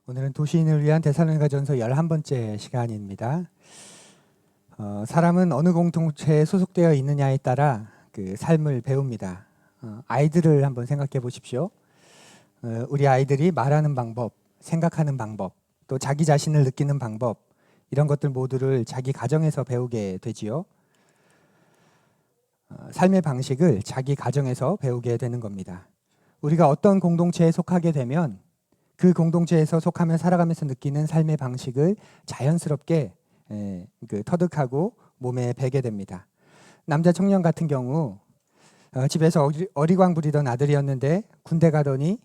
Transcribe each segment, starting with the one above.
오늘은 도시인을 위한 데살로니가전서 11번째 시간입니다. 사람은 어느 공동체에 소속되어 있느냐에 따라 그 삶을 배웁니다. 아이들을 한번 생각해 보십시오. 우리 아이들이 말하는 방법, 생각하는 방법, 또 자기 자신을 느끼는 방법, 이런 것들 모두를 자기 가정에서 배우게 되지요. 삶의 방식을 자기 가정에서 배우게 되는 겁니다. 우리가 어떤 공동체에 속하게 되면 그 공동체에서 속하며 살아가면서 느끼는 삶의 방식을 자연스럽게 터득하고 몸에 배게 됩니다. 남자 청년 같은 경우 집에서 어리광 부리던 아들이었는데 군대 가더니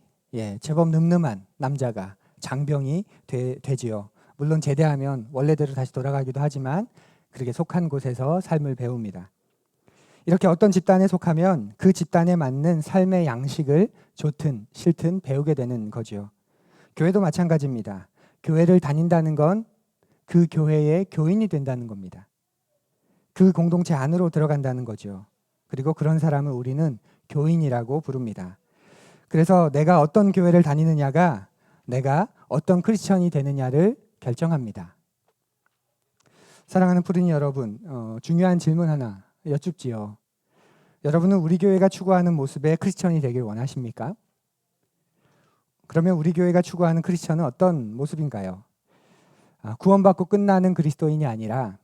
제법 늠름한 남자가 장병이 되지요. 물론 제대하면 원래대로 다시 돌아가기도 하지만 그렇게 속한 곳에서 삶을 배웁니다. 이렇게 어떤 집단에 속하면 그 집단에 맞는 삶의 양식을 좋든 싫든 배우게 되는 거죠. 교회도 마찬가지입니다. 교회를 다닌다는 건 그 교회의 교인이 된다는 겁니다. 그 공동체 안으로 들어간다는 거죠. 그리고 그런 사람을 우리는 교인이라고 부릅니다. 그래서 내가 어떤 교회를 다니느냐가 내가 어떤 크리스천이 되느냐를 결정합니다. 사랑하는 푸른이 여러분, 중요한 질문 하나 여쭙지요. 여러분은 우리 교회가 추구하는 모습의 크리스천이 되길 원하십니까? 그러면 우리 교회가 추구하는 크리스천은 어떤 모습인가요? 구원받고 끝나는 그리스도인이 아니라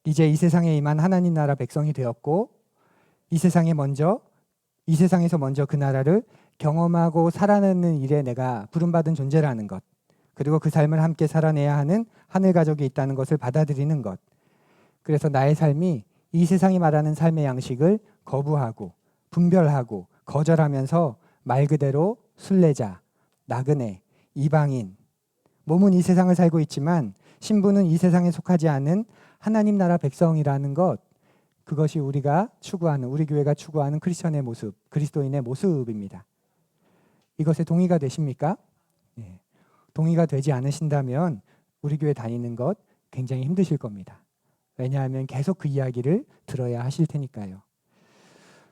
이제 이 세상에 임한 하나님 나라 백성이 되었고 이 세상에서 먼저 그 나라를 경험하고 살아내는 일에 내가 부름받은 존재라는 것, 그리고 그 삶을 함께 살아내야 하는 하늘 가족이 있다는 것을 받아들이는 것. 그래서 나의 삶이 이 세상이 말하는 삶의 양식을 거부하고 분별하고 거절하면서 말 그대로 순례자, 나그네, 이방인, 몸은 이 세상을 살고 있지만 신분은 이 세상에 속하지 않은 하나님 나라 백성이라는 것, 그것이 우리가 추구하는, 우리 교회가 추구하는 크리스천의 모습, 그리스도인의 모습입니다. 이것에 동의가 되십니까? 동의가 되지 않으신다면 우리 교회 다니는 것 굉장히 힘드실 겁니다. 왜냐하면 계속 그 이야기를 들어야 하실 테니까요.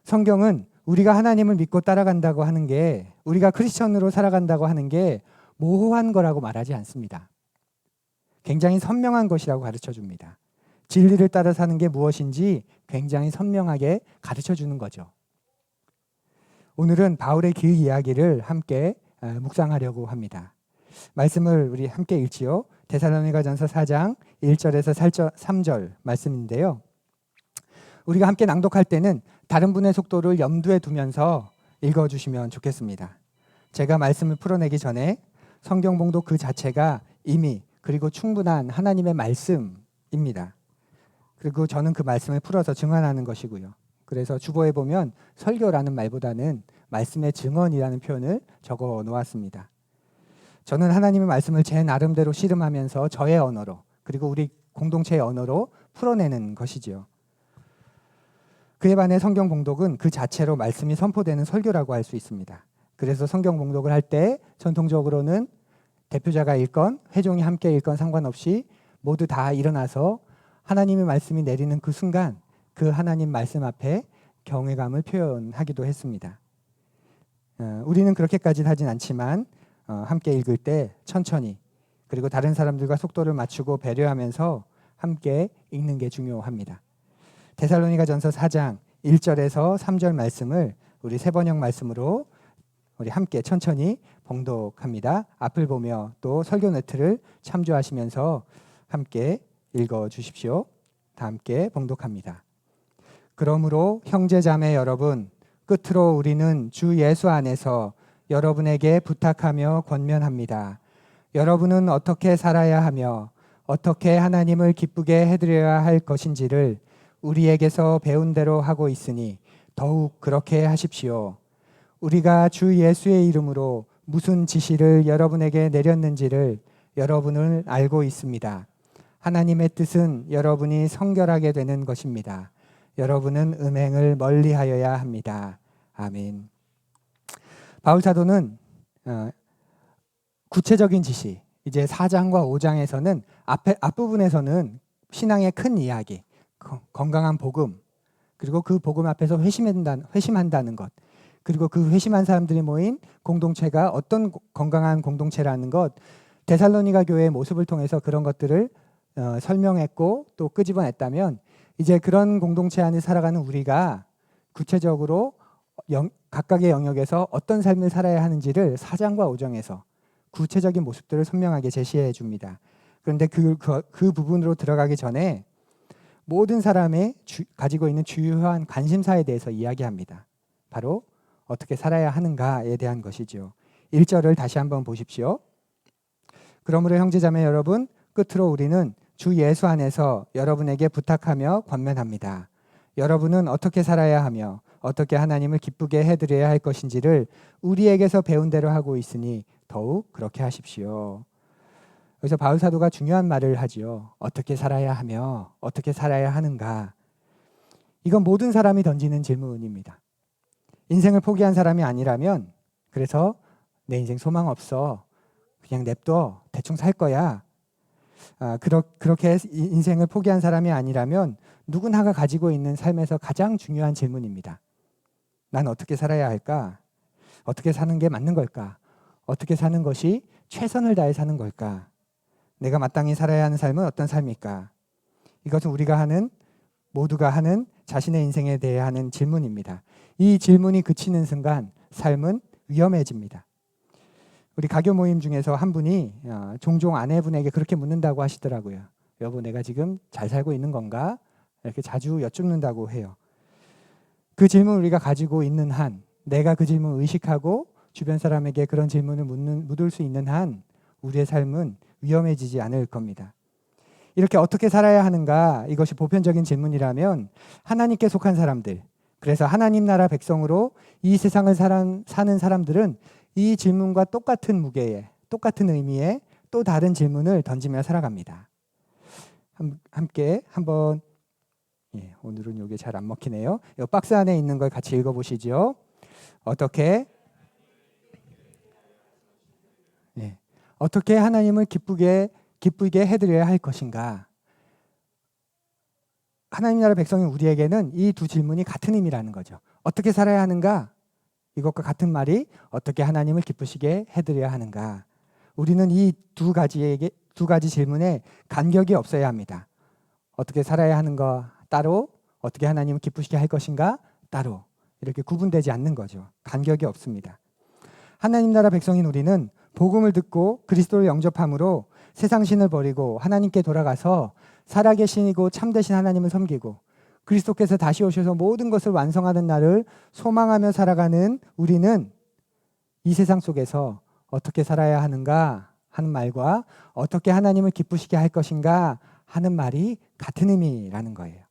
성경은 우리가 하나님을 믿고 따라간다고 하는 게, 우리가 크리스천으로 살아간다고 하는 게 모호한 거라고 말하지 않습니다. 굉장히 선명한 것이라고 가르쳐 줍니다. 진리를 따라 사는 게 무엇인지 굉장히 선명하게 가르쳐 주는 거죠. 오늘은 바울의 그 이야기를 함께 묵상하려고 합니다. 말씀을 우리 함께 읽지요. 데살로니가전서 4장 1절에서 3절 말씀인데요. 우리가 함께 낭독할 때는 다른 분의 속도를 염두에 두면서 읽어주시면 좋겠습니다. 제가 말씀을 풀어내기 전에 성경 봉독 그 자체가 이미 그리고 충분한 하나님의 말씀입니다. 그리고 저는 그 말씀을 풀어서 증언하는 것이고요. 그래서 주보에 보면 설교라는 말보다는 말씀의 증언이라는 표현을 적어 놓았습니다. 저는 하나님의 말씀을 제 나름대로 씨름하면서 저의 언어로, 그리고 우리 공동체의 언어로 풀어내는 것이지요. 그에 반해 성경 봉독은 그 자체로 말씀이 선포되는 설교라고 할 수 있습니다. 그래서 성경 봉독을 할 때 전통적으로는 대표자가 읽건 회종이 함께 읽건 상관없이 모두 다 일어나서 하나님의 말씀이 내리는 그 순간 그 하나님 말씀 앞에 경외감을 표현하기도 했습니다. 우리는 그렇게까지는 하진 않지만 함께 읽을 때 천천히, 그리고 다른 사람들과 속도를 맞추고 배려하면서 함께 읽는 게 중요합니다. 데살로니가전서 4장 1절에서 3절 말씀을 우리 세번역 말씀으로 우리 함께 천천히 봉독합니다. 앞을 보며 또 설교 노트를 참조하시면서 함께 읽어주십시오. 다 함께 봉독합니다. 그러므로 형제자매 여러분, 끝으로 우리는 주 예수 안에서 여러분에게 부탁하며 권면합니다. 여러분은 어떻게 살아야 하며 어떻게 하나님을 기쁘게 해드려야 할 것인지를 우리에게서 배운 대로 하고 있으니 더욱 그렇게 하십시오. 우리가 주 예수의 이름으로 무슨 지시를 여러분에게 내렸는지를 여러분은 알고 있습니다. 하나님의 뜻은 여러분이 성결하게 되는 것입니다. 여러분은 음행을 멀리하여야 합니다. 아멘. 바울 사도는 구체적인 지시, 이제 4장과 5장에서는 앞부분에서는 신앙의 큰 이야기, 건강한 복음, 그리고 그 복음 앞에서 회심한다는 것, 그리고 그 회심한 사람들이 모인 공동체가 어떤 건강한 공동체라는 것, 데살로니가 교회의 모습을 통해서 그런 것들을 설명했고 또 끄집어냈다면 이제 그런 공동체 안에 살아가는 우리가 구체적으로 각각의 영역에서 어떤 삶을 살아야 하는지를 4장과 5장에서 구체적인 모습들을 선명하게 제시해 줍니다. 그런데 그 부분으로 들어가기 전에 모든 사람의 가지고 있는 주요한 관심사에 대해서 이야기합니다. 바로 어떻게 살아야 하는가에 대한 것이죠. 1절을 다시 한번 보십시오. 그러므로 형제자매 여러분, 끝으로 우리는 주 예수 안에서 여러분에게 부탁하며 권면합니다. 여러분은 어떻게 살아야 하며 어떻게 하나님을 기쁘게 해드려야 할 것인지를 우리에게서 배운 대로 하고 있으니 더욱 그렇게 하십시오. 여기서 바울 사도가 중요한 말을 하지요. 어떻게 살아야 하며 어떻게 살아야 하는가. 이건 모든 사람이 던지는 질문입니다. 인생을 포기한 사람이 아니라면 그래서 내 인생 소망 없어. 그냥 냅둬. 대충 살 거야. 그렇게 인생을 포기한 사람이 아니라면 누구나가 가지고 있는 삶에서 가장 중요한 질문입니다. 난 어떻게 살아야 할까? 어떻게 사는 게 맞는 걸까? 어떻게 사는 것이 최선을 다해 사는 걸까? 내가 마땅히 살아야 하는 삶은 어떤 삶일까? 이것은 모두가 하는 자신의 인생에 대해 하는 질문입니다. 이 질문이 그치는 순간 삶은 위험해집니다. 우리 가교 모임 중에서 한 분이 종종 아내분에게 그렇게 묻는다고 하시더라고요. 여보, 내가 지금 잘 살고 있는 건가? 이렇게 자주 여쭙는다고 해요. 그 질문을 우리가 가지고 있는 한, 내가 그 질문을 의식하고 주변 사람에게 그런 질문을 묻을 수 있는 한 우리의 삶은 위험해지지 않을 겁니다. 이렇게 어떻게 살아야 하는가, 이것이 보편적인 질문이라면 하나님께 속한 사람들, 그래서 하나님 나라 백성으로 이 세상을 사는 사람들은 이 질문과 똑같은 무게에, 똑같은 의미의 또 다른 질문을 던지며 살아갑니다. 함께 한번, 오늘은 이게 잘 안 먹히네요. 이 박스 안에 있는 걸 같이 읽어보시죠. 어떻게 하나님을 기쁘게 해드려야 할 것인가? 하나님 나라 백성인 우리에게는 이 두 질문이 같은 의미라는 거죠. 어떻게 살아야 하는가? 이것과 같은 말이 어떻게 하나님을 기쁘시게 해드려야 하는가? 우리는 이 두 가지 질문에 간격이 없어야 합니다. 어떻게 살아야 하는 거 따로, 어떻게 하나님을 기쁘시게 할 것인가 따로, 이렇게 구분되지 않는 거죠. 간격이 없습니다. 하나님 나라 백성인 우리는 복음을 듣고 그리스도를 영접함으로 세상 신을 버리고 하나님께 돌아가서 살아계시고 참되신 하나님을 섬기고 그리스도께서 다시 오셔서 모든 것을 완성하는 날을 소망하며 살아가는 우리는 이 세상 속에서 어떻게 살아야 하는가 하는 말과 어떻게 하나님을 기쁘시게 할 것인가 하는 말이 같은 의미라는 거예요.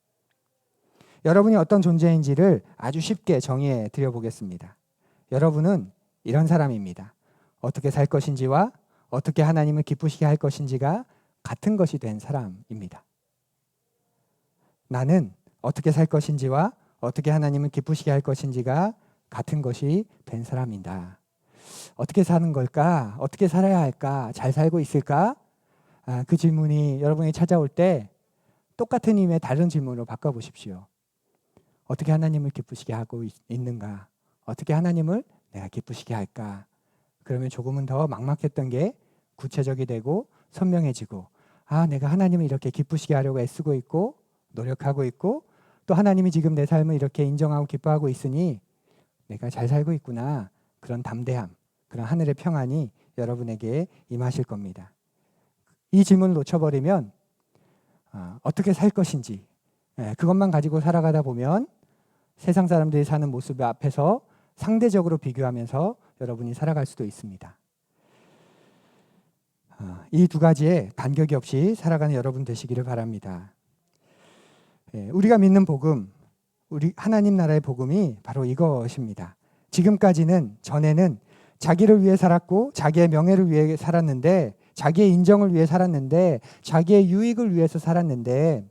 여러분이 어떤 존재인지를 아주 쉽게 정의해 드려보겠습니다. 여러분은 이런 사람입니다. 어떻게 살 것인지와 어떻게 하나님을 기쁘시게 할 것인지가 같은 것이 된 사람입니다. 나는 어떻게 살 것인지와 어떻게 하나님을 기쁘시게 할 것인지가 같은 것이 된 사람이다. 어떻게 사는 걸까? 어떻게 살아야 할까? 잘 살고 있을까? 그 질문이 여러분이 찾아올 때 똑같은 의미의 다른 질문으로 바꿔보십시오. 어떻게 하나님을 기쁘시게 하고 있는가? 어떻게 하나님을 내가 기쁘시게 할까? 그러면 조금은 더 막막했던 게 구체적이 되고 선명해지고, 내가 하나님을 이렇게 기쁘시게 하려고 애쓰고 있고 노력하고 있고 또 하나님이 지금 내 삶을 이렇게 인정하고 기뻐하고 있으니 내가 잘 살고 있구나. 그런 담대함, 그런 하늘의 평안이 여러분에게 임하실 겁니다. 이 질문을 놓쳐버리면 어떻게 살 것인지 그것만 가지고 살아가다 보면 세상 사람들이 사는 모습 앞에서 상대적으로 비교하면서 여러분이 살아갈 수도 있습니다. 이 두 가지에 간격이 없이 살아가는 여러분 되시기를 바랍니다. 우리가 믿는 복음, 우리 하나님 나라의 복음이 바로 이것입니다. 전에는 자기를 위해 살았고 자기의 명예를 위해 살았는데, 자기의 인정을 위해 살았는데, 자기의 유익을 위해서 살았는데,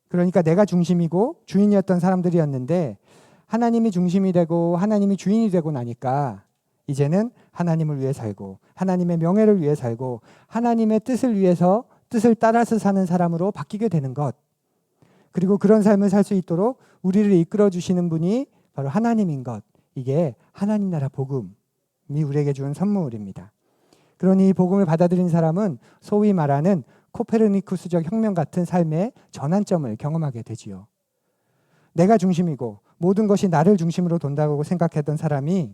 그러니까 내가 중심이고 주인이었던 사람들이었는데 하나님이 중심이 되고 하나님이 주인이 되고 나니까 이제는 하나님을 위해 살고 하나님의 명예를 위해 살고 하나님의 뜻을 따라서 사는 사람으로 바뀌게 되는 것, 그리고 그런 삶을 살 수 있도록 우리를 이끌어 주시는 분이 바로 하나님인 것, 이게 하나님 나라 복음이 우리에게 준 선물입니다. 그러니 이 복음을 받아들인 사람은 소위 말하는 코페르니쿠스적 혁명 같은 삶의 전환점을 경험하게 되지요. 내가 중심이고 모든 것이 나를 중심으로 돈다고 생각했던 사람이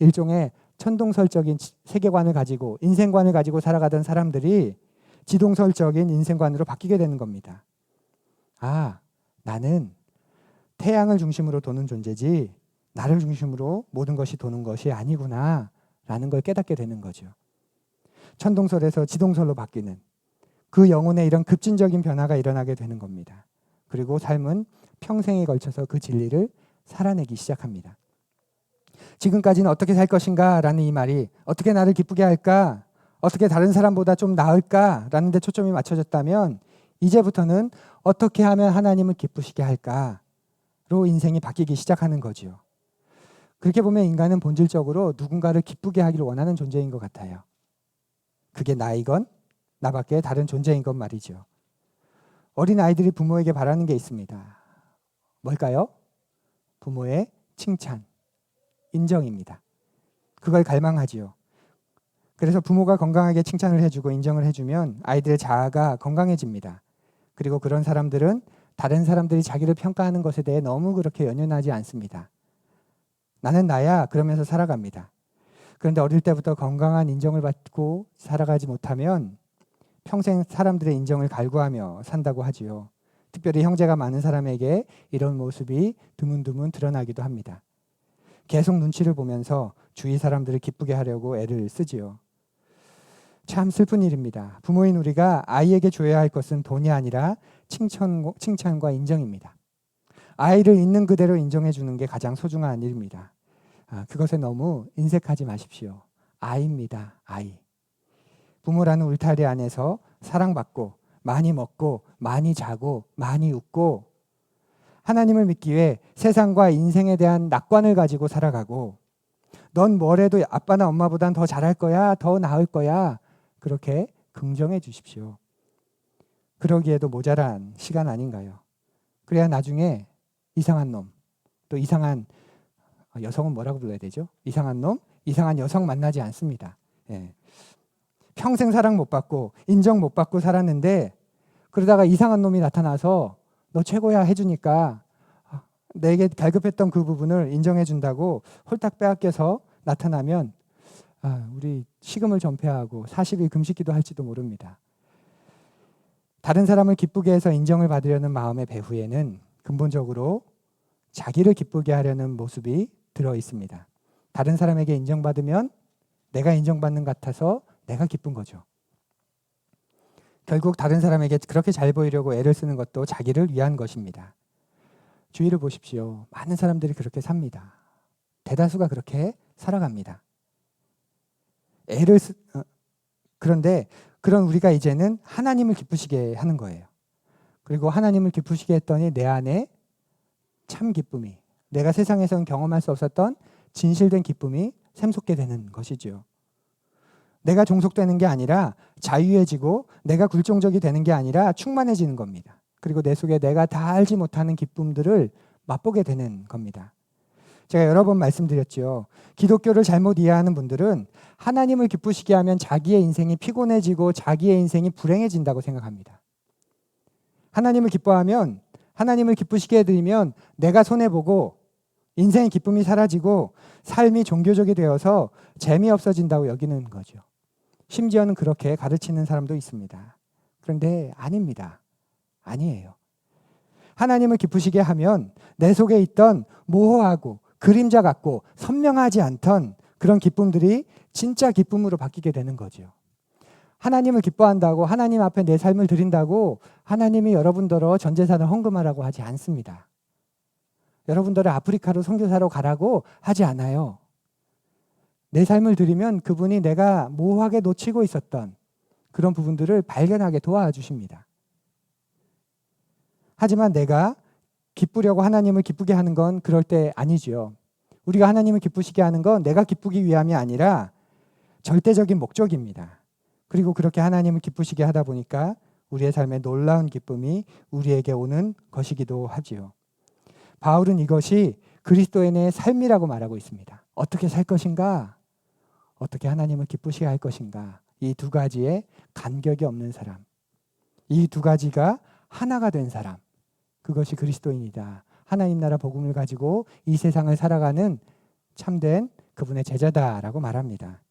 일종의 천동설적인 세계관을 가지고 인생관을 가지고 살아가던 사람들이 지동설적인 인생관으로 바뀌게 되는 겁니다. 아, 나는 태양을 중심으로 도는 존재지 나를 중심으로 모든 것이 도는 것이 아니구나 라는 걸 깨닫게 되는 거죠. 천동설에서 지동설로 바뀌는 그 영혼에 이런 급진적인 변화가 일어나게 되는 겁니다. 그리고 삶은 평생에 걸쳐서 그 진리를 살아내기 시작합니다. 지금까지는 어떻게 살 것인가 라는 이 말이 어떻게 나를 기쁘게 할까? 어떻게 다른 사람보다 좀 나을까? 라는 데 초점이 맞춰졌다면 이제부터는 어떻게 하면 하나님을 기쁘시게 할까? 로 인생이 바뀌기 시작하는 거지요. 그렇게 보면 인간은 본질적으로 누군가를 기쁘게 하기를 원하는 존재인 것 같아요. 그게 나이건 나밖에 다른 존재인 것 말이죠. 어린 아이들이 부모에게 바라는 게 있습니다. 뭘까요? 부모의 칭찬, 인정입니다. 그걸 갈망하지요. 그래서 부모가 건강하게 칭찬을 해주고 인정을 해주면 아이들의 자아가 건강해집니다. 그리고 그런 사람들은 다른 사람들이 자기를 평가하는 것에 대해 너무 그렇게 연연하지 않습니다. 나는 나야 그러면서 살아갑니다. 그런데 어릴 때부터 건강한 인정을 받고 살아가지 못하면 평생 사람들의 인정을 갈구하며 산다고 하지요. 특별히 형제가 많은 사람에게 이런 모습이 드문드문 드러나기도 합니다. 계속 눈치를 보면서 주위 사람들을 기쁘게 하려고 애를 쓰지요. 참 슬픈 일입니다. 부모인 우리가 아이에게 줘야 할 것은 돈이 아니라 칭찬과 인정입니다. 아이를 있는 그대로 인정해 주는 게 가장 소중한 일입니다. 그것에 너무 인색하지 마십시오. 아이입니다. 아이. 부모라는 울타리 안에서 사랑받고 많이 먹고 많이 자고 많이 웃고 하나님을 믿기 위해 세상과 인생에 대한 낙관을 가지고 살아가고 넌 뭐래도 아빠나 엄마보단 더 잘할 거야, 더 나을 거야 그렇게 긍정해 주십시오. 그러기에도 모자란 시간 아닌가요? 그래야 나중에 이상한 놈, 또 이상한 여성은 뭐라고 불러야 되죠? 이상한 놈, 이상한 여성 만나지 않습니다. 예. 평생 사랑 못 받고 인정 못 받고 살았는데 그러다가 이상한 놈이 나타나서 너 최고야 해주니까 내게 갈급했던 그 부분을 인정해 준다고 홀딱 빼앗겨서 나타나면 우리 식음을 전폐하고 40일 금식기도 할지도 모릅니다. 다른 사람을 기쁘게 해서 인정을 받으려는 마음의 배후에는 근본적으로 자기를 기쁘게 하려는 모습이 들어 있습니다. 다른 사람에게 인정받으면 내가 인정받는 것 같아서 내가 기쁜 거죠. 결국 다른 사람에게 그렇게 잘 보이려고 애를 쓰는 것도 자기를 위한 것입니다. 주위를 보십시오. 많은 사람들이 그렇게 삽니다. 대다수가 그렇게 살아갑니다. 그런데 그런 우리가 이제는 하나님을 기쁘시게 하는 거예요. 그리고 하나님을 기쁘시게 했더니 내 안에 참 기쁨이, 내가 세상에서는 경험할 수 없었던 진실된 기쁨이 샘솟게 되는 것이죠. 내가 종속되는 게 아니라 자유해지고 내가 굴종적이 되는 게 아니라 충만해지는 겁니다. 그리고 내 속에 내가 다 알지 못하는 기쁨들을 맛보게 되는 겁니다. 제가 여러 번 말씀드렸죠. 기독교를 잘못 이해하는 분들은 하나님을 기쁘시게 하면 자기의 인생이 피곤해지고 자기의 인생이 불행해진다고 생각합니다. 하나님을 기뻐하면, 하나님을 기쁘시게 해드리면 내가 손해보고 인생의 기쁨이 사라지고 삶이 종교적이 되어서 재미없어진다고 여기는 거죠. 심지어는 그렇게 가르치는 사람도 있습니다. 그런데 아닙니다. 아니에요. 하나님을 기쁘시게 하면 내 속에 있던 모호하고 그림자 같고 선명하지 않던 그런 기쁨들이 진짜 기쁨으로 바뀌게 되는 거죠. 하나님을 기뻐한다고, 하나님 앞에 내 삶을 드린다고 하나님이 여러분들어 전 재산을 헌금하라고 하지 않습니다. 여러분들을 아프리카로 선교사로 가라고 하지 않아요. 내 삶을 드리면 그분이 내가 모호하게 놓치고 있었던 그런 부분들을 발견하게 도와주십니다. 하지만 내가 기쁘려고 하나님을 기쁘게 하는 건 그럴 때 아니지요. 우리가 하나님을 기쁘시게 하는 건 내가 기쁘기 위함이 아니라 절대적인 목적입니다. 그리고 그렇게 하나님을 기쁘시게 하다 보니까 우리의 삶에 놀라운 기쁨이 우리에게 오는 것이기도 하지요. 바울은 이것이 그리스도인의 삶이라고 말하고 있습니다. 어떻게 살 것인가? 어떻게 하나님을 기쁘시게 할 것인가? 이 두 가지에 간격이 없는 사람, 이 두 가지가 하나가 된 사람, 그것이 그리스도인이다. 하나님 나라 복음을 가지고 이 세상을 살아가는 참된 그분의 제자다라고 말합니다.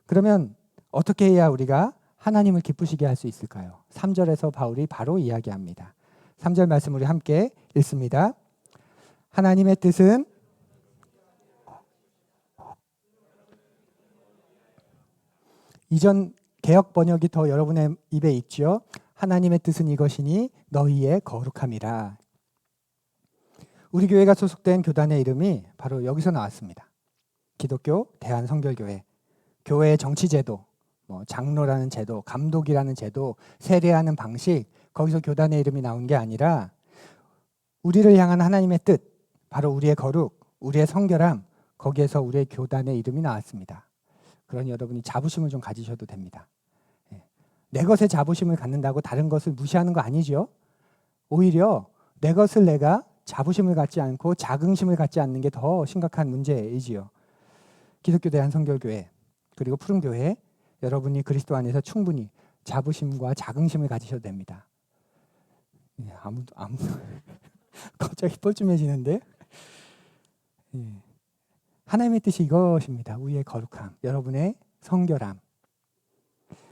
그러면 어떻게 해야 우리가 하나님을 기쁘시게 할 수 있을까요? 3절에서 바울이 바로 이야기합니다. 3절 말씀 우리 함께 읽습니다. 하나님의 뜻은 이전 개역 번역이 더 여러분의 입에 있죠. 하나님의 뜻은 이것이니 너희의 거룩함이라. 우리 교회가 소속된 교단의 이름이 바로 여기서 나왔습니다. 기독교 대한성결교회. 교회의 정치제도, 장로라는 제도, 감독이라는 제도, 세례하는 방식, 거기서 교단의 이름이 나온 게 아니라 우리를 향한 하나님의 뜻, 바로 우리의 거룩, 우리의 성결함, 거기에서 우리의 교단의 이름이 나왔습니다. 그러니 여러분이 자부심을 좀 가지셔도 됩니다. 내 것에 자부심을 갖는다고 다른 것을 무시하는 거 아니죠. 오히려 내 것을 내가 자부심을 갖지 않고 자긍심을 갖지 않는 게 더 심각한 문제이지요. 기독교 대한성결교회 그리고 푸른교회, 여러분이 그리스도 안에서 충분히 자부심과 자긍심을 가지셔도 됩니다. 아무도 갑자기 뻘쭘해지는데, 하나님의 뜻이 이것입니다. 우리의 거룩함, 여러분의 성결함.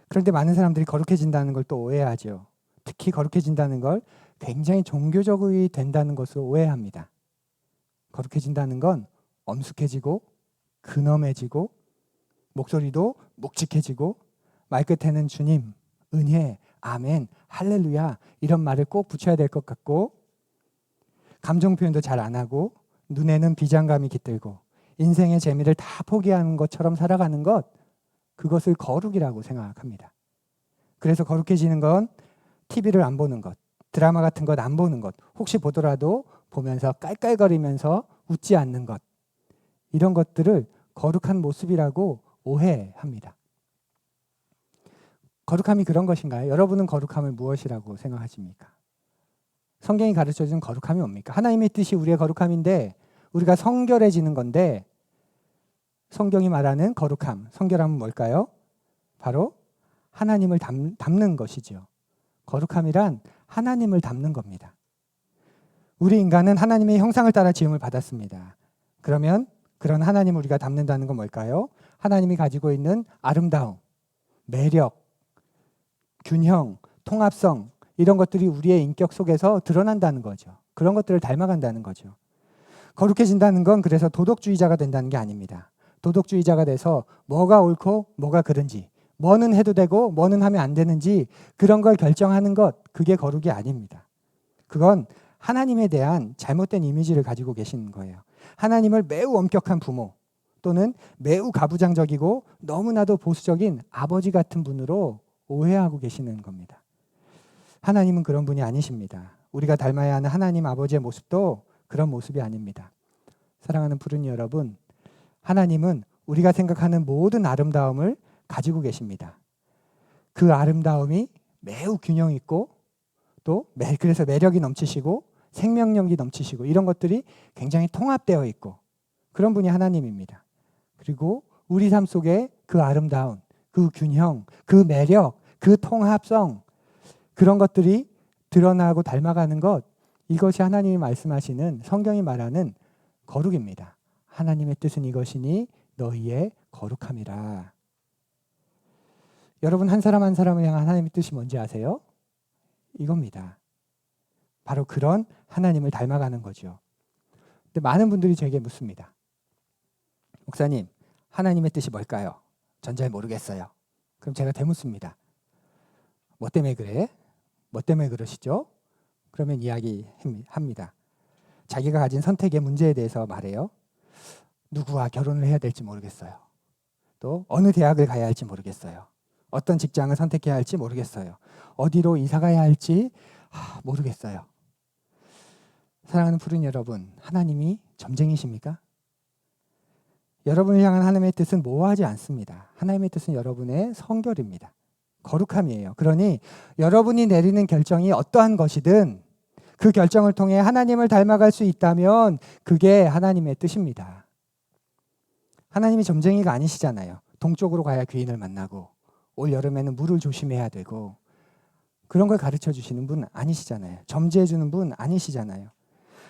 그런데 많은 사람들이 거룩해진다는 걸 또 오해하죠. 특히 거룩해진다는 걸 굉장히 종교적이 된다는 것으로 오해합니다. 거룩해진다는 건 엄숙해지고 근엄해지고 목소리도 묵직해지고 말끝에는 주님, 은혜, 아멘, 할렐루야 이런 말을 꼭 붙여야 될 것 같고, 감정 표현도 잘 안 하고 눈에는 비장감이 깃들고 인생의 재미를 다 포기하는 것처럼 살아가는 것, 그것을 거룩이라고 생각합니다. 그래서 거룩해지는 건 TV를 안 보는 것, 드라마 같은 것 안 보는 것, 혹시 보더라도 보면서 깔깔거리면서 웃지 않는 것, 이런 것들을 거룩한 모습이라고 오해합니다. 거룩함이 그런 것인가요? 여러분은 거룩함을 무엇이라고 생각하십니까? 성경이 가르쳐주는 거룩함이 뭡니까? 하나님의 뜻이 우리의 거룩함인데 우리가 성결해지는 건데, 성경이 말하는 거룩함, 성결함은 뭘까요? 바로 하나님을 닮는 것이죠. 거룩함이란 하나님을 닮는 겁니다. 우리 인간은 하나님의 형상을 따라 지음을 받았습니다. 그러면 그런 하나님을 우리가 닮는다는 건 뭘까요? 하나님이 가지고 있는 아름다움, 매력, 균형, 통합성, 이런 것들이 우리의 인격 속에서 드러난다는 거죠. 그런 것들을 닮아간다는 거죠. 거룩해진다는 건 그래서 도덕주의자가 된다는 게 아닙니다. 도덕주의자가 돼서 뭐가 옳고 뭐가 그른지, 뭐는 해도 되고 뭐는 하면 안 되는지 그런 걸 결정하는 것, 그게 거룩이 아닙니다. 그건 하나님에 대한 잘못된 이미지를 가지고 계시는 거예요. 하나님을 매우 엄격한 부모 또는 매우 가부장적이고 너무나도 보수적인 아버지 같은 분으로 오해하고 계시는 겁니다. 하나님은 그런 분이 아니십니다. 우리가 닮아야 하는 하나님 아버지의 모습도 그런 모습이 아닙니다. 사랑하는 푸른이 여러분, 하나님은 우리가 생각하는 모든 아름다움을 가지고 계십니다. 그 아름다움이 매우 균형 있고 또 그래서 매력이 넘치시고 생명력이 넘치시고 이런 것들이 굉장히 통합되어 있고 그런 분이 하나님입니다. 그리고 우리 삶 속에 그 아름다움, 그 균형, 그 매력, 그 통합성, 그런 것들이 드러나고 닮아가는 것, 이것이 하나님이 말씀하시는, 성경이 말하는 거룩입니다. 하나님의 뜻은 이것이니 너희의 거룩함이라. 여러분, 한 사람 한 사람을 향한 하나님의 뜻이 뭔지 아세요? 이겁니다. 바로 그런 하나님을 닮아가는 거죠. 근데 많은 분들이 제게 묻습니다. 목사님, 하나님의 뜻이 뭘까요? 전 잘 모르겠어요. 그럼 제가 되묻습니다. 뭐 때문에 그래? 뭐 때문에 그러시죠? 그러면 이야기합니다. 자기가 가진 선택의 문제에 대해서 말해요. 누구와 결혼을 해야 될지 모르겠어요. 또 어느 대학을 가야 할지 모르겠어요. 어떤 직장을 선택해야 할지 모르겠어요. 어디로 이사 가야 할지 모르겠어요. 사랑하는 푸른 여러분, 하나님이 점쟁이십니까? 여러분을 향한 하나님의 뜻은 모호하지 않습니다. 하나님의 뜻은 여러분의 성결입니다. 거룩함이에요. 그러니 여러분이 내리는 결정이 어떠한 것이든 그 결정을 통해 하나님을 닮아갈 수 있다면 그게 하나님의 뜻입니다. 하나님이 점쟁이가 아니시잖아요. 동쪽으로 가야 귀인을 만나고 올 여름에는 물을 조심해야 되고 그런 걸 가르쳐 주시는 분 아니시잖아요. 점지해 주는 분 아니시잖아요.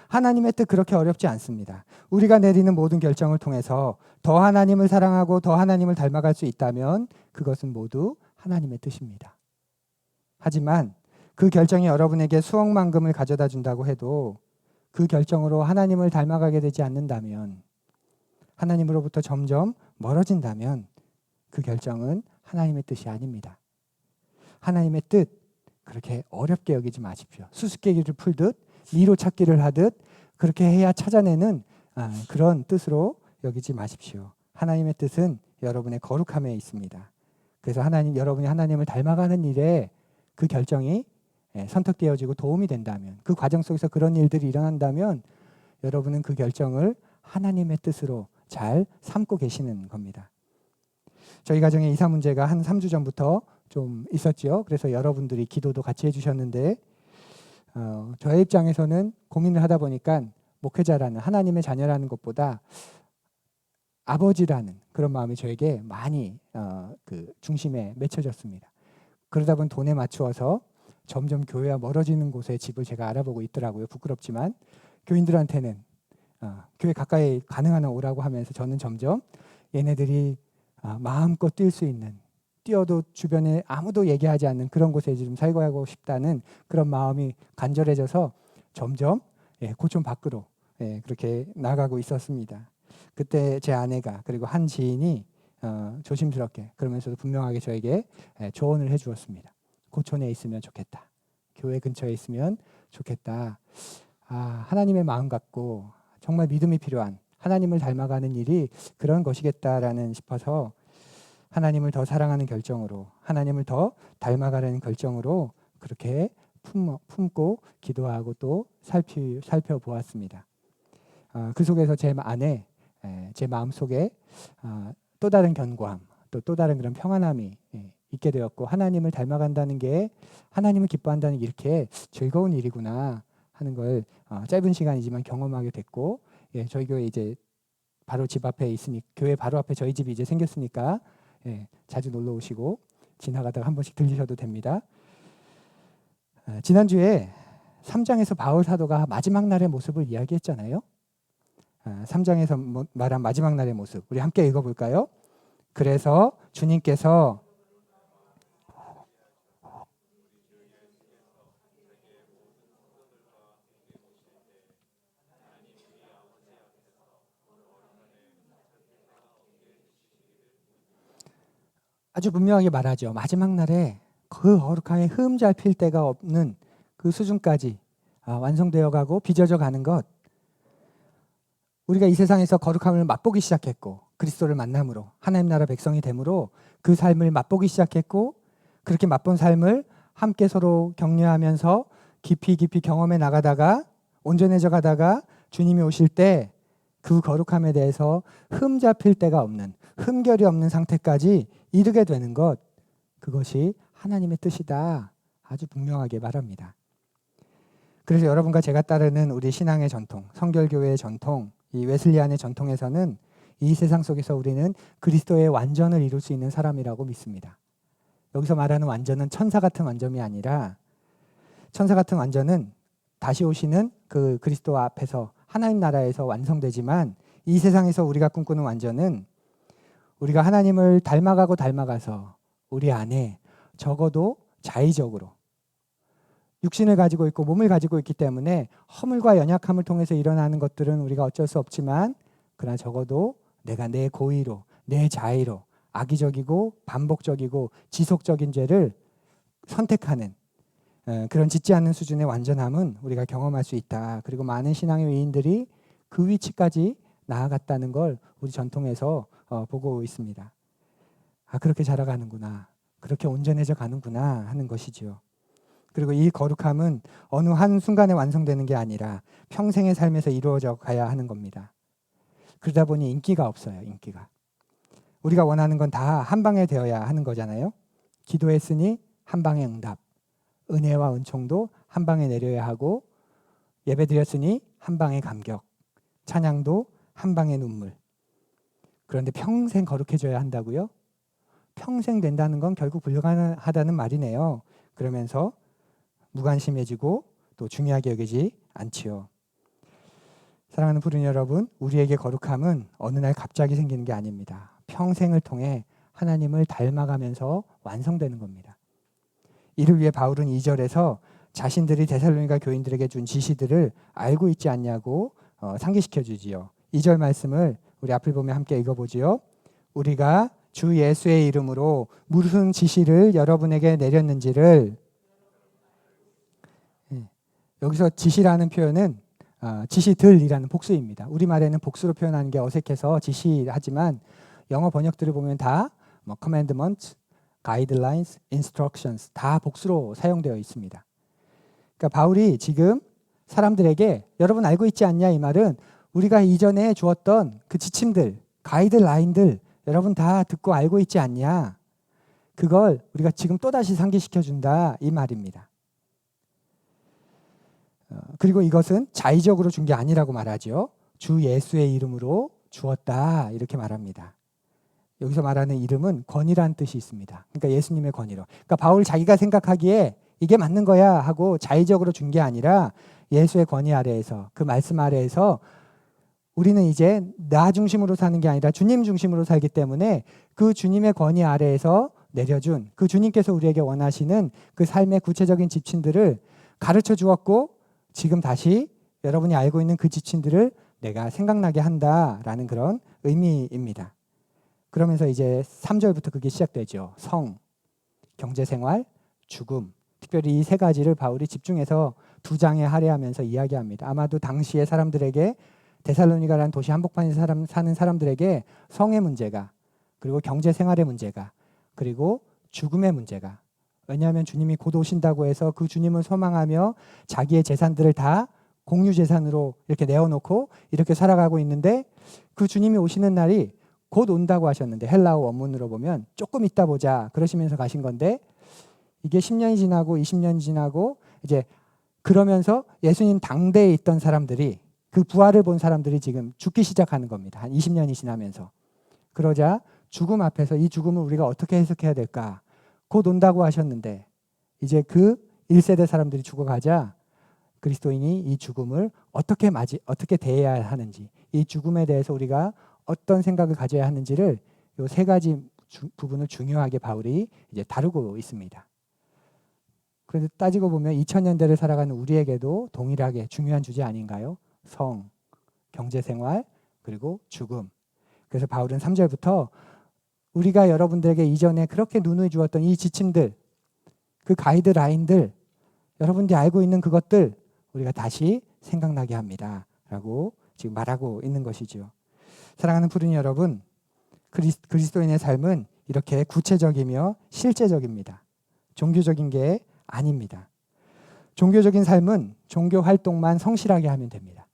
하나님의 뜻 그렇게 어렵지 않습니다. 우리가 내리는 모든 결정을 통해서 더 하나님을 사랑하고 더 하나님을 닮아갈 수 있다면 그것은 모두 하나님의 뜻입니다. 하지만 그 결정이 여러분에게 수억만금을 가져다 준다고 해도 그 결정으로 하나님을 닮아가게 되지 않는다면, 하나님으로부터 점점 멀어진다면 그 결정은 하나님의 뜻이 아닙니다. 하나님의 뜻 그렇게 어렵게 여기지 마십시오. 수수께끼를 풀듯 미로 찾기를 하듯 그렇게 해야 찾아내는 그런 뜻으로 여기지 마십시오. 하나님의 뜻은 여러분의 거룩함에 있습니다. 그래서 여러분이 하나님을 닮아가는 일에 그 결정이 선택되어지고 도움이 된다면, 그 과정 속에서 그런 일들이 일어난다면 여러분은 그 결정을 하나님의 뜻으로 잘 삼고 계시는 겁니다. 저희 가정에 이사 문제가 한 3주 전부터 좀 있었죠. 그래서 여러분들이 기도도 같이 해주셨는데 저의 입장에서는 고민을 하다 보니까 목회자라는, 하나님의 자녀라는 것보다 아버지라는 그런 마음이 저에게 많이 그 중심에 맺혀졌습니다. 그러다 보니 돈에 맞추어서 점점 교회와 멀어지는 곳에 집을 제가 알아보고 있더라고요. 부끄럽지만 교인들한테는 교회 가까이 가능한 한 오라고 하면서 저는 점점 얘네들이 마음껏 뛸 수 있는, 뛰어도 주변에 아무도 얘기하지 않는 그런 곳에 좀 살고 싶다는 그런 마음이 간절해져서 점점 고촌 밖으로 그렇게 나가고 있었습니다. 그때 제 아내가 그리고 한 지인이 조심스럽게 그러면서도 분명하게 저에게 조언을 해주었습니다. 고촌에 있으면 좋겠다. 교회 근처에 있으면 좋겠다. 하나님의 마음 갖고 정말 믿음이 필요한, 하나님을 닮아가는 일이 그런 것이겠다라는 싶어서 하나님을 더 사랑하는 결정으로, 하나님을 더 닮아가려는 결정으로 그렇게 품고 기도하고 또 살펴보았습니다. 그 속에서 제 안에, 제 마음속에 또 다른 견고함, 또 다른 그런 평안함이 있게 되었고, 하나님을 닮아간다는 게, 하나님을 기뻐한다는 게 이렇게 즐거운 일이구나 하는 걸 짧은 시간이지만 경험하게 됐고, 저희 교회 이제 바로 집 앞에 있으니, 교회 바로 앞에 저희 집이 이제 생겼으니까 자주 놀러 오시고 지나가다가 한 번씩 들리셔도 됩니다. 지난주에 3장에서 바울 사도가 마지막 날의 모습을 이야기했잖아요. 3장에서 말한 마지막 날의 모습, 우리 함께 읽어볼까요? 그래서 주님께서 아주 분명하게 말하죠. 마지막 날에 그 거룩함에 흠잘 필 데가 없는 그 수준까지 완성되어 가고 빚어져 가는 것, 우리가 이 세상에서 거룩함을 맛보기 시작했고 그리스도를 만남으로 하나님 나라 백성이 됨으로 그 삶을 맛보기 시작했고, 그렇게 맛본 삶을 함께 서로 격려하면서 깊이 경험해 나가다가 온전해져 가다가 주님이 오실 때 그 거룩함에 대해서 흠 잡힐 데가 없는, 흠결이 없는 상태까지 이르게 되는 것, 그것이 하나님의 뜻이다 아주 분명하게 말합니다. 그래서 여러분과 제가 따르는 우리 신앙의 전통, 성결교회의 전통, 이 웨슬리안의 전통에서는 이 세상 속에서 우리는 그리스도의 완전을 이룰 수 있는 사람이라고 믿습니다. 여기서 말하는 완전은 천사 같은 완전이 아니라, 천사 같은 완전은 다시 오시는 그 그리스도 앞에서 하나님 나라에서 완성되지만, 이 세상에서 우리가 꿈꾸는 완전은 우리가 하나님을 닮아가서 우리 안에 적어도 자의적으로 육신을 가지고 있고 몸을 가지고 있기 때문에 허물과 연약함을 통해서 일어나는 것들은 우리가 어쩔 수 없지만, 그러나 적어도 내가 내 고의로, 내 자의로 악의적이고 반복적이고 지속적인 죄를 선택하는 그런 짓지 않는 수준의 완전함은 우리가 경험할 수 있다. 그리고 많은 신앙의 위인들이 그 위치까지 나아갔다는 걸 우리 전통에서 보고 있습니다. 그렇게 자라가는구나, 그렇게 온전해져 가는구나 하는 것이지요. 그리고 이 거룩함은 어느 한 순간에 완성되는 게 아니라 평생의 삶에서 이루어져 가야 하는 겁니다. 그러다 보니 인기가 없어요. 인기가. 우리가 원하는 건 다 한 방에 되어야 하는 거잖아요. 기도했으니 한 방에 응답, 은혜와 은총도 한 방에 내려야 하고, 예배드렸으니 한 방에 감격, 찬양도 한 방에 눈물. 그런데 평생 거룩해져야 한다고요? 평생 된다는 건 결국 불가능하다는 말이네요. 그러면서 무관심해지고 또 중요하게 여기지 않지요. 사랑하는 푸른 여러분, 우리에게 거룩함은 어느 날 갑자기 생기는 게 아닙니다. 평생을 통해 하나님을 닮아가면서 완성되는 겁니다. 이를 위해 바울은 2절에서 자신들이 데살로니가 교인들에게 준 지시들을 알고 있지 않냐고 상기시켜 주지요. 2절 말씀을 우리 앞을 보며 함께 읽어보지요. 우리가 주 예수의 이름으로 무슨 지시를 여러분에게 내렸는지를, 여기서 지시라는 표현은 지시들이라는 복수입니다. 우리말에는 복수로 표현하는 게 어색해서 지시하지만 영어 번역들을 보면 다 commandments, guidelines, instructions 다 복수로 사용되어 있습니다. 그러니까 바울이 지금 사람들에게 여러분 알고 있지 않냐 이 말은 우리가 이전에 주었던 그 지침들, 가이드라인들 여러분 다 듣고 알고 있지 않냐. 그걸 우리가 지금 또다시 상기시켜준다 이 말입니다. 그리고 이것은 자의적으로 준 게 아니라고 말하죠. 주 예수의 이름으로 주었다 이렇게 말합니다. 여기서 말하는 이름은 권위라는 뜻이 있습니다. 그러니까 예수님의 권위로. 그러니까 바울 자기가 생각하기에 이게 맞는 거야 하고 자의적으로 준 게 아니라 예수의 권위 아래에서 그 말씀 아래에서 우리는 이제 나 중심으로 사는 게 아니라 주님 중심으로 살기 때문에 그 주님의 권위 아래에서 내려준 그 주님께서 우리에게 원하시는 그 삶의 구체적인 지침들을 가르쳐 주었고 지금 다시 여러분이 알고 있는 그 지침들을 내가 생각나게 한다라는 그런 의미입니다. 그러면서 이제 3절부터 그게 시작되죠. 성, 경제생활, 죽음. 특별히 이 세 가지를 바울이 집중해서 두 장에 할애하면서 이야기합니다. 아마도 당시의 사람들에게 데살로니가라는 도시 한복판에 사는 사람들에게 성의 문제가 그리고 경제생활의 문제가 그리고 죽음의 문제가 왜냐하면 주님이 곧 오신다고 해서 그 주님을 소망하며 자기의 재산들을 다 공유재산으로 이렇게 내어놓고 이렇게 살아가고 있는데 그 주님이 오시는 날이 곧 온다고 하셨는데 헬라어 원문으로 보면 조금 있다 보자 그러시면서 가신 건데 이게 10년이 지나고 20년이 지나고 이제 그러면서 예수님 당대에 있던 사람들이 그 부활을 본 사람들이 지금 죽기 시작하는 겁니다. 한 20년이 지나면서. 그러자 죽음 앞에서 이 죽음을 우리가 어떻게 해석해야 될까? 곧 온다고 하셨는데 이제 그 1세대 사람들이 죽어가자 그리스도인이 이 죽음을 어떻게 대해야 하는지 이 죽음에 대해서 우리가 어떤 생각을 가져야 하는지를 이 세 가지 부분을 중요하게 바울이 이제 다루고 있습니다. 그래서 따지고 보면 2000년대를 살아가는 우리에게도 동일하게 중요한 주제 아닌가요? 성, 경제생활, 그리고 죽음. 그래서 바울은 3절부터 우리가 여러분들에게 이전에 그렇게 눈을 주었던 이 지침들, 그 가이드라인들, 여러분들이 알고 있는 그것들 우리가 다시 생각나게 합니다. 라고 지금 말하고 있는 것이죠. 사랑하는 푸른 여러분, 그리스도인의 삶은 이렇게 구체적이며 실제적입니다. 종교적인 게 아닙니다. 종교적인 삶은 종교 활동만 성실하게 하면 됩니다.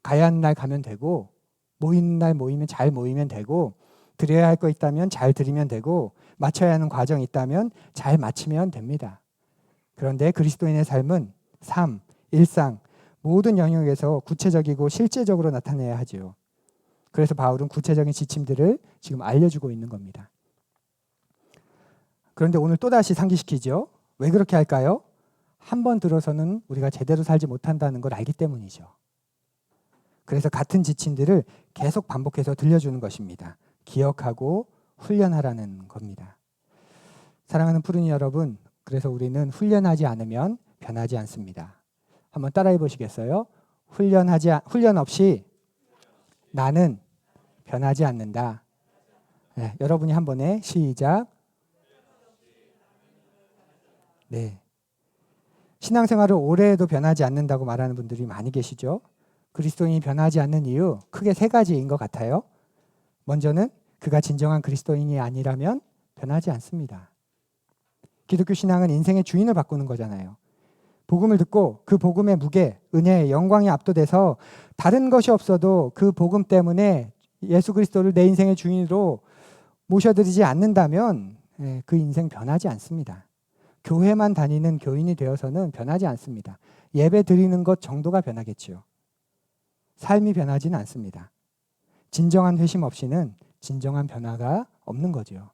가야 하는 날 가면 되고 모이는 날 모이면 잘 모이면 되고 드려야 할 거 있다면 잘 드리면 되고 마쳐야 하는 과정이 있다면 잘 마치면 됩니다. 그런데 그리스도인의 삶은 삶, 일상 모든 영역에서 구체적이고 실제적으로 나타내야 하지요. 그래서 바울은 구체적인 지침들을 지금 알려주고 있는 겁니다. 그런데 오늘 또다시 상기시키죠. 왜 그렇게 할까요? 한 번 들어서는 우리가 제대로 살지 못한다는 걸 알기 때문이죠. 그래서 같은 지침들을 계속 반복해서 들려주는 것입니다. 기억하고 훈련하라는 겁니다. 사랑하는 푸른이 여러분, 그래서 우리는 훈련하지 않으면 변하지 않습니다. 한번 따라해 보시겠어요? 훈련 없이 나는 변하지 않는다. 네, 여러분이 한 번에 시작. 네. 신앙생활을 오래 해도 변하지 않는다고 말하는 분들이 많이 계시죠. 그리스도인이 변하지 않는 이유 크게 세 가지인 것 같아요. 먼저는 그가 진정한 그리스도인이 아니라면 변하지 않습니다. 기독교 신앙은 인생의 주인을 바꾸는 거잖아요. 복음을 듣고 그 복음의 무게, 은혜, 영광이 압도돼서 다른 것이 없어도 그 복음 때문에 예수 그리스도를 내 인생의 주인으로 모셔드리지 않는다면 그 인생 변하지 않습니다. 교회만 다니는 교인이 되어서는 변하지 않습니다. 예배 드리는 것 정도가 변하겠지요. 삶이 변하지는 않습니다. 진정한 회심 없이는 진정한 변화가 없는 거죠.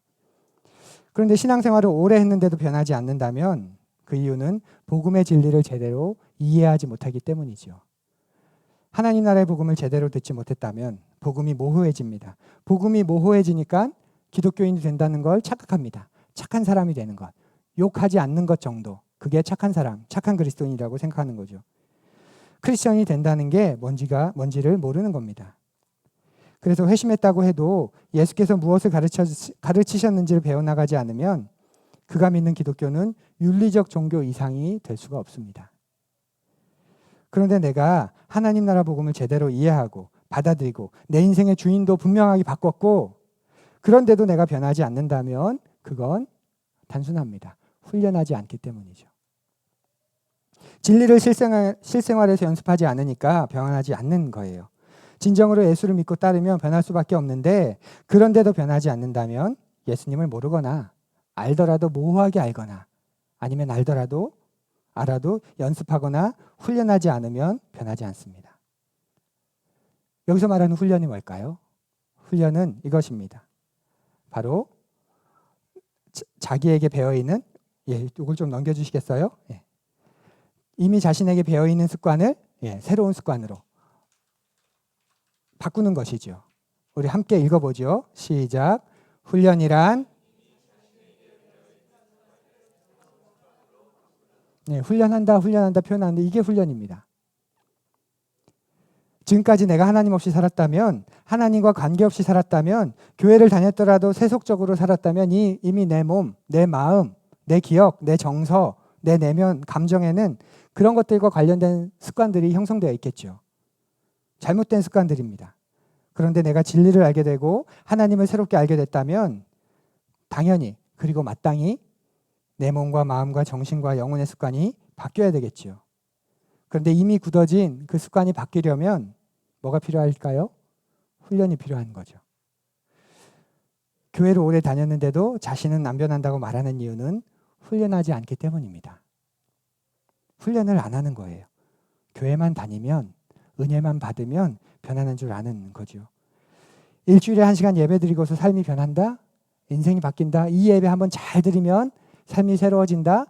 그런데 신앙생활을 오래 했는데도 변하지 않는다면 그 이유는 복음의 진리를 제대로 이해하지 못하기 때문이죠. 하나님 나라의 복음을 제대로 듣지 못했다면 복음이 모호해집니다. 복음이 모호해지니까 기독교인이 된다는 걸 착각합니다. 착한 사람이 되는 것, 욕하지 않는 것 정도, 그게 착한 사람, 착한 그리스도인이라고 생각하는 거죠. 크리스천이 된다는 게 뭔지를 모르는 겁니다. 그래서 회심했다고 해도 예수께서 무엇을 가르치셨는지를 배워나가지 않으면 그가 믿는 기독교는 윤리적 종교 이상이 될 수가 없습니다. 그런데 내가 하나님 나라 복음을 제대로 이해하고 받아들이고 내 인생의 주인도 분명하게 바꿨고 그런데도 내가 변하지 않는다면 그건 단순합니다. 훈련하지 않기 때문이죠. 진리를 실생활에서 연습하지 않으니까 변하지 않는 거예요. 진정으로 예수를 믿고 따르면 변할 수밖에 없는데 그런데도 변하지 않는다면 예수님을 모르거나 알더라도 모호하게 알거나 아니면 알아도 연습하거나 훈련하지 않으면 변하지 않습니다. 여기서 말하는 훈련이 뭘까요? 훈련은 이것입니다. 바로 자기에게 배어있는 이걸 좀 넘겨주시겠어요? 이미 자신에게 배어있는 습관을 새로운 습관으로 바꾸는 것이죠. 우리 함께 읽어보죠. 시작. 훈련이란 훈련한다 표현하는데 이게 훈련입니다. 지금까지 내가 하나님 없이 살았다면 하나님과 관계없이 살았다면 교회를 다녔더라도 세속적으로 살았다면 이미 내 몸, 내 마음, 내 기억, 내 정서, 내 내면, 감정에는 그런 것들과 관련된 습관들이 형성되어 있겠죠. 잘못된 습관들입니다. 그런데 내가 진리를 알게 되고 하나님을 새롭게 알게 됐다면 당연히 그리고 마땅히 내 몸과 마음과 정신과 영혼의 습관이 바뀌어야 되겠죠. 그런데 이미 굳어진 그 습관이 바뀌려면 뭐가 필요할까요? 훈련이 필요한 거죠. 교회를 오래 다녔는데도 자신은 안 변한다고 말하는 이유는 훈련하지 않기 때문입니다. 훈련을 안 하는 거예요. 교회만 다니면 은혜만 받으면 변하는 줄 아는 거죠. 일주일에 1시간 예배 드리고서 삶이 변한다? 인생이 바뀐다? 이 예배 한번 잘 드리면 삶이 새로워진다?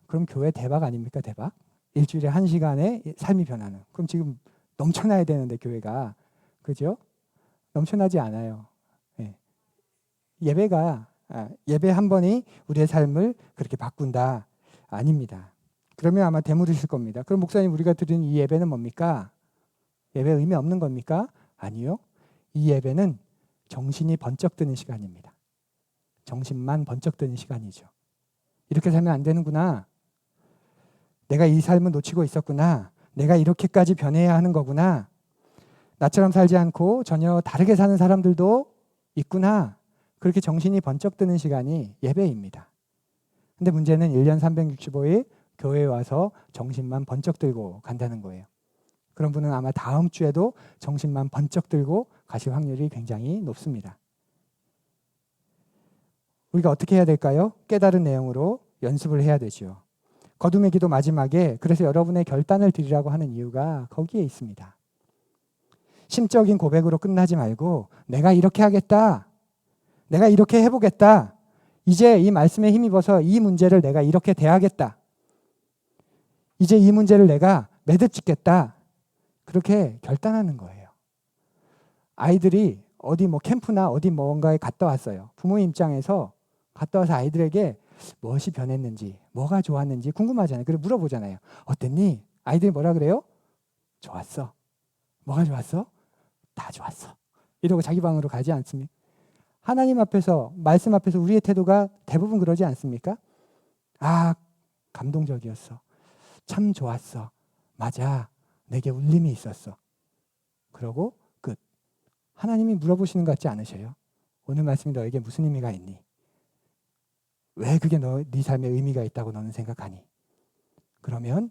그럼 교회 대박 아닙니까? 대박? 일주일에 1시간에 삶이 변하는. 그럼 지금 넘쳐나야 되는데 교회가. 그죠? 넘쳐나지 않아요. 예배 한 번이 우리의 삶을 그렇게 바꾼다? 아닙니다. 그러면 아마 되물으실 겁니다. 그럼 목사님 우리가 드리는 이 예배는 뭡니까? 예배 의미 없는 겁니까? 아니요. 이 예배는 정신이 번쩍 드는 시간입니다. 정신만 번쩍 드는 시간이죠. 이렇게 살면 안 되는구나. 내가 이 삶을 놓치고 있었구나. 내가 이렇게까지 변해야 하는 거구나. 나처럼 살지 않고 전혀 다르게 사는 사람들도 있구나. 그렇게 정신이 번쩍 드는 시간이 예배입니다. 근데 문제는 1년 365일 교회에 와서 정신만 번쩍 들고 간다는 거예요. 그런 분은 아마 다음 주에도 정신만 번쩍 들고 가실 확률이 굉장히 높습니다. 우리가 어떻게 해야 될까요? 깨달은 내용으로 연습을 해야 되죠. 거둠의 기도 마지막에 그래서 여러분의 결단을 드리라고 하는 이유가 거기에 있습니다. 심적인 고백으로 끝나지 말고 내가 이렇게 하겠다. 내가 이렇게 해보겠다. 이제 이 말씀에 힘입어서 이 문제를 내가 이렇게 대하겠다. 이제 이 문제를 내가 매듭짓겠다. 그렇게 결단하는 거예요. 아이들이 어디 캠프나 어디 뭔가에 갔다 왔어요. 부모님 입장에서 갔다 와서 아이들에게 무엇이 변했는지, 뭐가 좋았는지 궁금하잖아요. 그래서 물어보잖아요. 어땠니? 아이들이 뭐라 그래요? 좋았어. 뭐가 좋았어? 다 좋았어. 이러고 자기 방으로 가지 않습니까? 하나님 앞에서, 말씀 앞에서 우리의 태도가 대부분 그러지 않습니까? 아, 감동적이었어. 참 좋았어. 맞아. 내게 울림이 있었어. 그러고 끝. 하나님이 물어보시는 것 같지 않으셔요? 오늘 말씀이 너에게 무슨 의미가 있니? 왜 그게 네 삶에 의미가 있다고 너는 생각하니? 그러면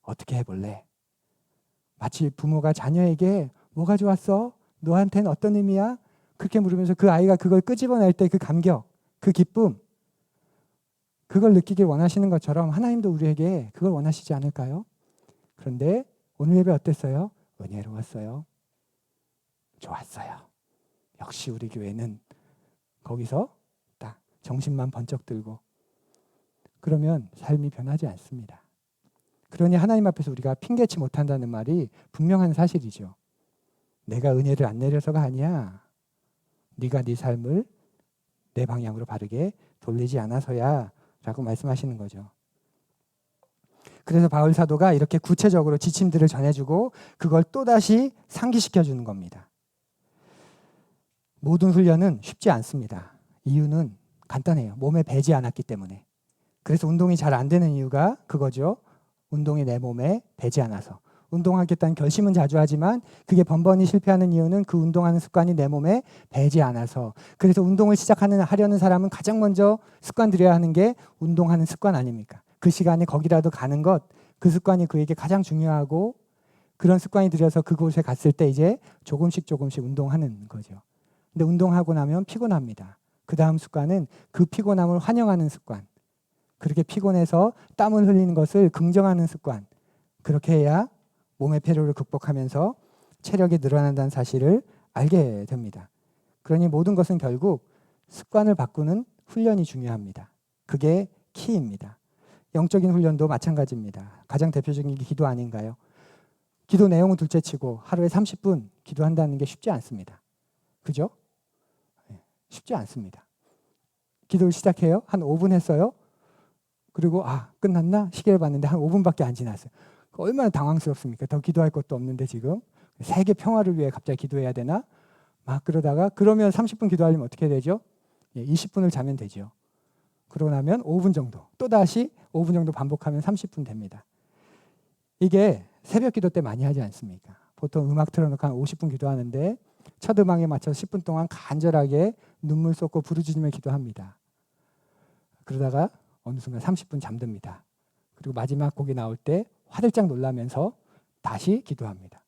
어떻게 해볼래? 마치 부모가 자녀에게 뭐가 좋았어? 너한테는 어떤 의미야? 그렇게 물으면서 그 아이가 그걸 끄집어낼 때 그 감격, 그 기쁨, 그걸 느끼길 원하시는 것처럼 하나님도 우리에게 그걸 원하시지 않을까요? 그런데 오늘 예배 어땠어요? 은혜로웠어요. 좋았어요. 역시 우리 교회는 거기서 딱 정신만 번쩍 들고 그러면 삶이 변하지 않습니다. 그러니 하나님 앞에서 우리가 핑계치 못한다는 말이 분명한 사실이죠. 내가 은혜를 안 내려서가 아니야. 네가 네 삶을 내 방향으로 바르게 돌리지 않아서야 라고 말씀하시는 거죠. 그래서 바울 사도가 이렇게 구체적으로 지침들을 전해주고 그걸 또다시 상기시켜주는 겁니다. 모든 훈련은 쉽지 않습니다. 이유는 간단해요. 몸에 배지 않았기 때문에. 그래서 운동이 잘 안 되는 이유가 그거죠. 운동이 내 몸에 배지 않아서. 운동하겠다는 결심은 자주 하지만 그게 번번이 실패하는 이유는 그 운동하는 습관이 내 몸에 배지 않아서. 그래서 운동을 하려는 사람은 가장 먼저 습관 들여야 하는 게 운동하는 습관 아닙니까? 그 시간에 거기라도 가는 것, 그 습관이 그에게 가장 중요하고 그런 습관이 들여서 그곳에 갔을 때 이제 조금씩 운동하는 거죠. 근데 운동하고 나면 피곤합니다. 그 다음 습관은 그 피곤함을 환영하는 습관. 그렇게 피곤해서 땀을 흘리는 것을 긍정하는 습관. 그렇게 해야 몸의 피로를 극복하면서 체력이 늘어난다는 사실을 알게 됩니다. 그러니 모든 것은 결국 습관을 바꾸는 훈련이 중요합니다. 그게 키입니다. 영적인 훈련도 마찬가지입니다. 가장 대표적인 게 기도 아닌가요? 기도 내용은 둘째치고 하루에 30분 기도한다는 게 쉽지 않습니다. 그죠? 쉽지 않습니다. 기도를 시작해요. 한 5분 했어요. 그리고 끝났나? 시계를 봤는데 한 5분밖에 안 지났어요. 얼마나 당황스럽습니까? 더 기도할 것도 없는데 지금 세계 평화를 위해 갑자기 기도해야 되나? 막 그러다가 그러면 30분 기도하려면 어떻게 되죠? 20분을 자면 되죠. 그러고 나면 5분 정도 또다시 5분 정도 반복하면 30분 됩니다. 이게 새벽 기도 때 많이 하지 않습니까? 보통 음악 틀어놓고 한 50분 기도하는데 첫 음악에 맞춰서 10분 동안 간절하게 눈물 쏟고 부르짖으며 기도합니다. 그러다가 어느 순간 30분 잠듭니다. 그리고 마지막 곡이 나올 때 화들짝 놀라면서 다시 기도합니다.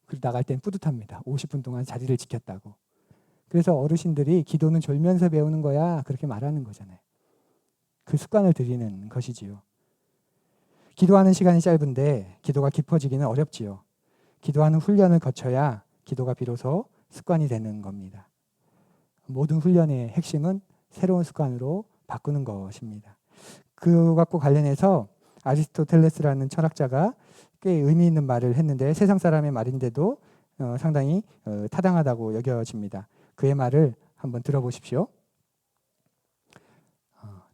그리고 나갈 땐 뿌듯합니다. 50분 동안 자리를 지켰다고. 그래서 어르신들이 기도는 졸면서 배우는 거야 그렇게 말하는 거잖아요. 그 습관을 들이는 것이지요. 기도하는 시간이 짧은데 기도가 깊어지기는 어렵지요. 기도하는 훈련을 거쳐야 기도가 비로소 습관이 되는 겁니다. 모든 훈련의 핵심은 새로운 습관으로 바꾸는 것입니다. 그것과 관련해서 아리스토텔레스라는 철학자가 꽤 의미 있는 말을 했는데 세상 사람의 말인데도 상당히 타당하다고 여겨집니다. 그의 말을 한번 들어보십시오.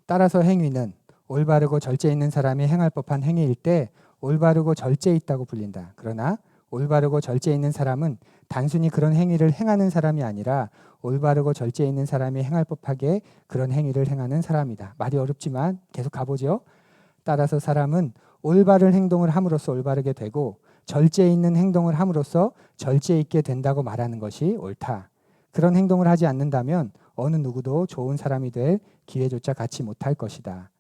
따라서 행위는 올바르고 절제 있는 사람이 행할 법한 행위일 때 올바르고 절제 있다고 불린다. 그러나 올바르고 절제 있는 사람은 단순히 그런 행위를 행하는 사람이 아니라 올바르고 절제 있는 사람이 행할 법하게 그런 행위를 행하는 사람이다. 말이 어렵지만 계속 가보죠. 따라서 사람은 올바른 행동을 함으로써 올바르게 되고 절제 있는 행동을 함으로써 절제 있게 된다고 말하는 것이 옳다. 그런 행동을 하지 않는다면 어느 누구도 좋은 사람이 될 기회조차 갖지 못할 것이다.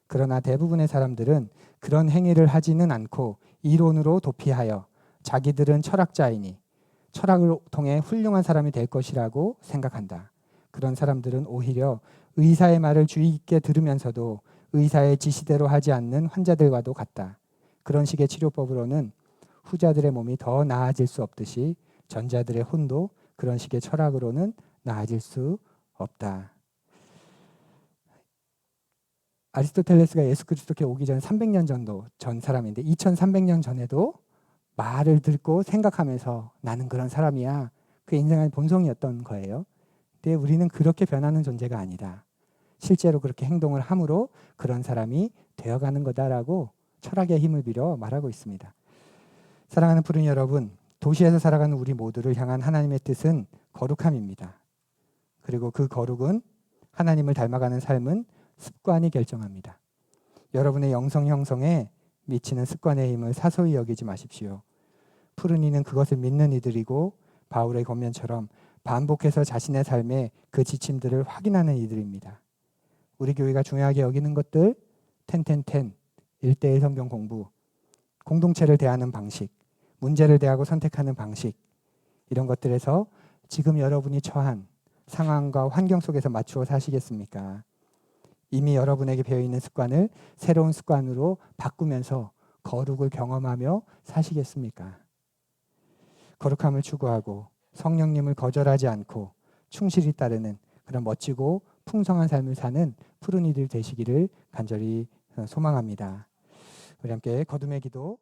그러나 대부분의 사람들은 그런 행위를 하지는 않고 이론으로 도피하여 자기들은 철학자이니 철학을 통해 훌륭한 사람이 될 것이라고 생각한다. 그런 사람들은 오히려 의사의 말을 주의 깊게 들으면서도 의사의 지시대로 하지 않는 환자들과도 같다. 그런 식의 치료법으로는 후자들의 몸이 더 나아질 수 없듯이 전자들의 혼도 그런 식의 철학으로는 나아질 수 없다. 아리스토텔레스가 예수 그리스도께 오기 전 300년 정도 전 사람인데 2300년 전에도 말을 듣고 생각하면서 나는 그런 사람이야. 그게 인생의 본성이었던 거예요. 근데 우리는 그렇게 변하는 존재가 아니다. 실제로 그렇게 행동을 함으로 그런 사람이 되어가는 거다라고 철학의 힘을 빌어 말하고 있습니다. 사랑하는 푸른 여러분, 도시에서 살아가는 우리 모두를 향한 하나님의 뜻은 거룩함입니다. 그리고 그 거룩은 하나님을 닮아가는 삶은 습관이 결정합니다. 여러분의 영성 형성에 미치는 습관의 힘을 사소히 여기지 마십시오. 푸른 이는 그것을 믿는 이들이고 바울의 권면처럼 반복해서 자신의 삶에 그 지침들을 확인하는 이들입니다. 우리 교회가 중요하게 여기는 것들 1:1 성경 공부, 공동체를 대하는 방식, 문제를 대하고 선택하는 방식 이런 것들에서 지금 여러분이 처한 상황과 환경 속에서 맞추어 사시겠습니까? 이미 여러분에게 배어있는 습관을 새로운 습관으로 바꾸면서 거룩을 경험하며 사시겠습니까? 거룩함을 추구하고 성령님을 거절하지 않고 충실히 따르는 그런 멋지고 풍성한 삶을 사는 푸른 이들 되시기를 간절히 소망합니다. 우리 함께 거듭의 기도